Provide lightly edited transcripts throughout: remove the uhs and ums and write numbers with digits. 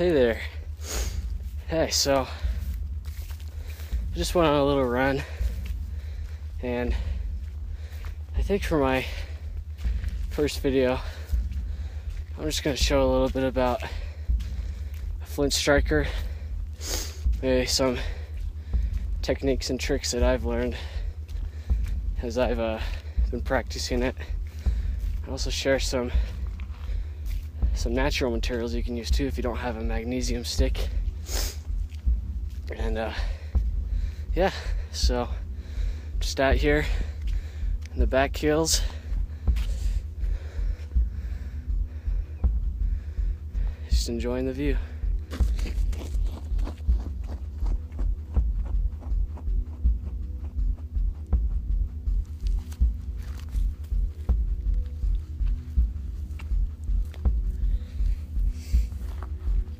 Hey there. Hey, so I just went on a little run, and I think for my first video, I'm just going to show a little bit about a flint striker, maybe some techniques and tricks that I've learned as I've been practicing it. I also share some natural materials you can use too if you don't have a magnesium stick. And yeah, so just out here in the back hills, just enjoying the view.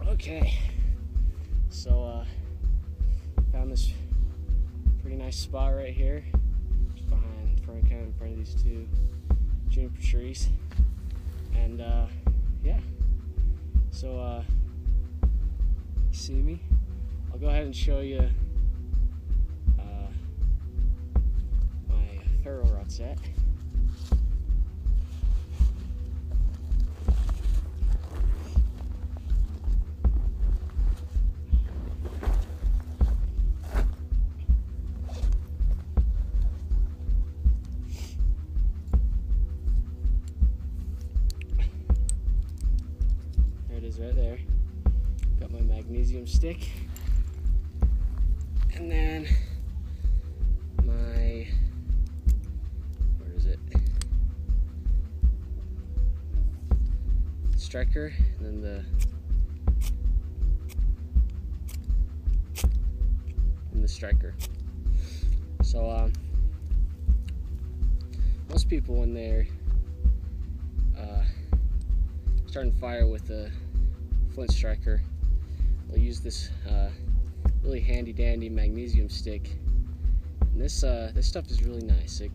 Okay, so found this pretty nice spot right here, just in front of these two juniper trees, and yeah. So you see me? I'll go ahead and show you my ferro rod set. Right there, got my magnesium stick, and then my, where is it, striker, and then the striker. So most people, when they're starting fire with a flint striker, we'll use this really handy dandy magnesium stick, and this stuff is really nice. It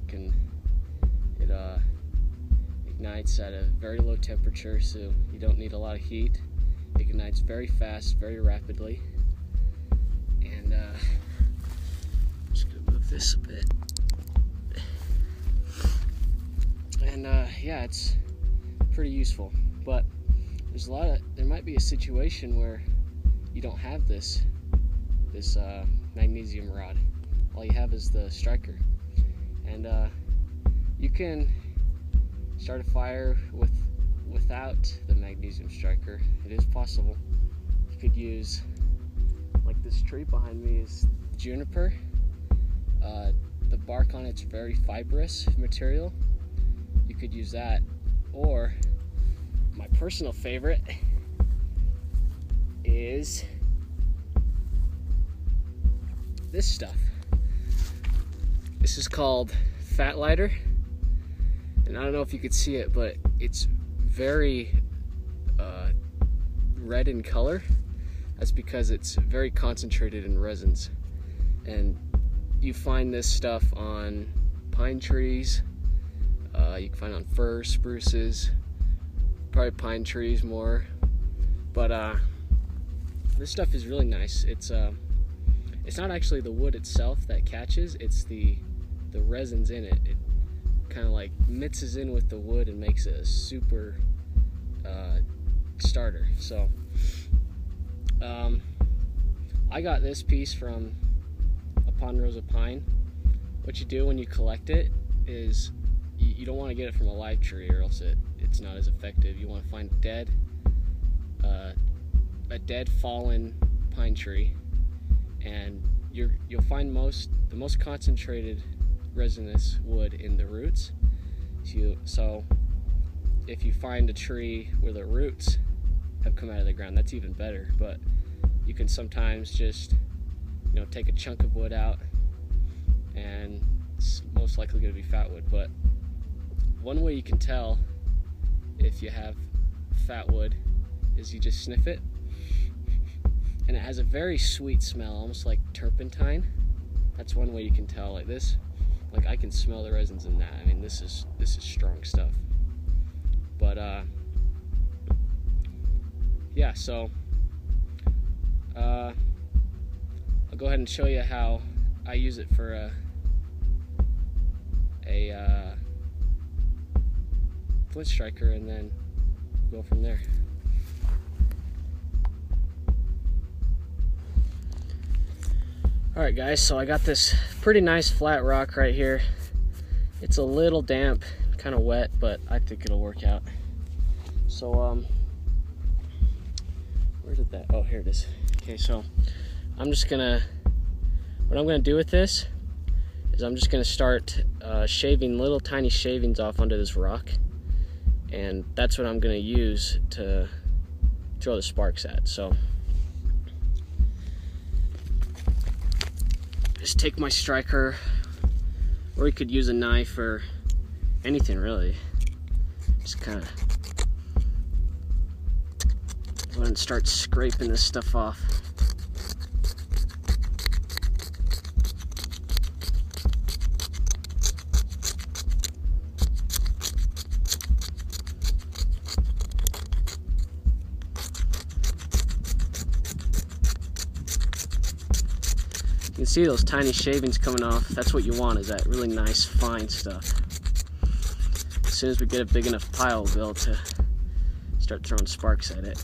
ignites at a very low temperature, so you don't need a lot of heat. It ignites very fast, very rapidly, and I'm just gonna move this a bit, and yeah, it's pretty useful. But there might be a situation where you don't have this magnesium rod. All you have is the striker, and you can start a fire without the magnesium striker. It is possible. You could use, like this tree behind me is juniper. The bark on it's very fibrous material. You could use that, or my personal favorite is this stuff. This is called fat lighter, and I don't know if you could see it, but it's very red in color. That's because it's very concentrated in resins, and you find this stuff on pine trees, you can find it on firs, spruces, probably pine trees more, but this stuff is really nice. It's not actually the wood itself that catches, it's the resins in it. It kind of like mixes in with the wood and makes it a super starter. So I got this piece from a ponderosa pine. What you do when you collect it is you don't want to get it from a live tree, or else it's not as effective. You want to find a dead fallen pine tree, and you'll find the most concentrated resinous wood in the roots. So if you find a tree where the roots have come out of the ground, that's even better. But you can sometimes just take a chunk of wood out, and it's most likely going to be fatwood. But one way you can tell if you have fatwood is you just sniff it, and it has a very sweet smell, almost like turpentine. That's one way you can tell. Like this, like I can smell the resins in that. I mean, this is strong stuff. But yeah, so I'll go ahead and show you how I use it for a flint striker, and then go from there. Alright guys, so I got this pretty nice flat rock right here. It's a little damp, kind of wet, but I think it'll work out. So where did that, oh here it is. Okay, so I'm just gonna, what I'm gonna do with this is I'm just gonna start shaving little tiny shavings off onto this rock, and that's what I'm gonna use to throw the sparks at. So just take my striker, or you could use a knife or anything really. Just kind of go ahead and start scraping this stuff off. You can see those tiny shavings coming off. That's what you want, is that really nice fine stuff. As soon as we get a big enough pile, we'll be able to start throwing sparks at it.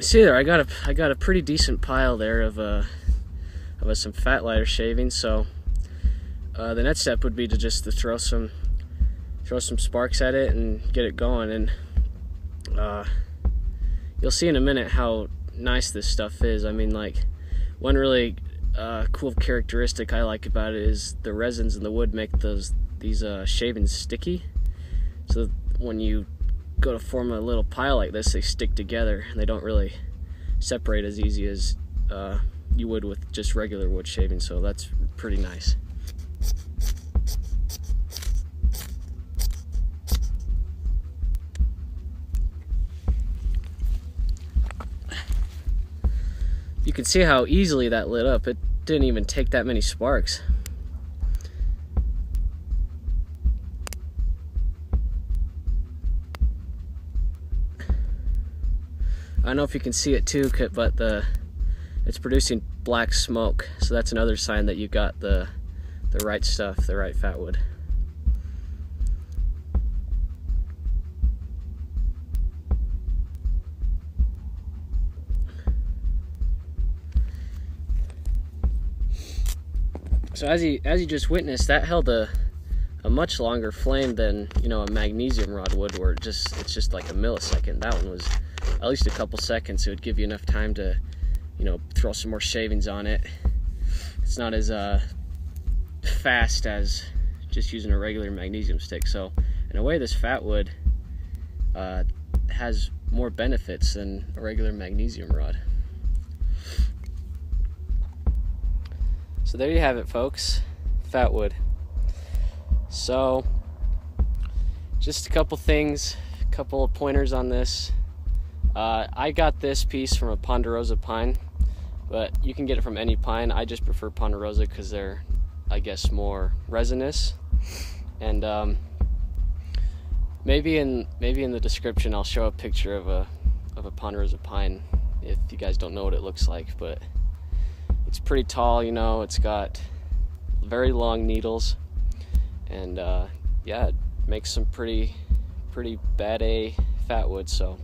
See there, I got a pretty decent pile there of some fat lighter shavings. So the next step would be to just throw some sparks at it and get it going. And you'll see in a minute how nice this stuff is. I mean, like, one really cool characteristic I like about it is the resins in the wood make these shavings sticky. So when you go to form a little pile like this, they stick together and they don't really separate as easy as you would with just regular wood shavings. So that's pretty nice. You can see how easily that lit up. It didn't even take that many sparks. I don't know if you can see it too, but it's producing black smoke, so that's another sign that you got the right stuff, the right fatwood. So as you just witnessed, that held a much longer flame than, you know, a magnesium rod would, where it's just like a millisecond. That one was at least a couple seconds. It would give you enough time to, you know, throw some more shavings on it. It's not as fast as just using a regular magnesium stick. So in a way, this fatwood has more benefits than a regular magnesium rod. So there you have it, folks, fatwood. So just a couple things, a couple of pointers on this. I got this piece from a ponderosa pine, but you can get it from any pine. I just prefer ponderosa because they're, I guess, more resinous. And maybe in the description I'll show a picture of a of a ponderosa pine, if you guys don't know what it looks like, but it's pretty tall, you know. It's got very long needles, and yeah, it makes some pretty bad A fatwood. So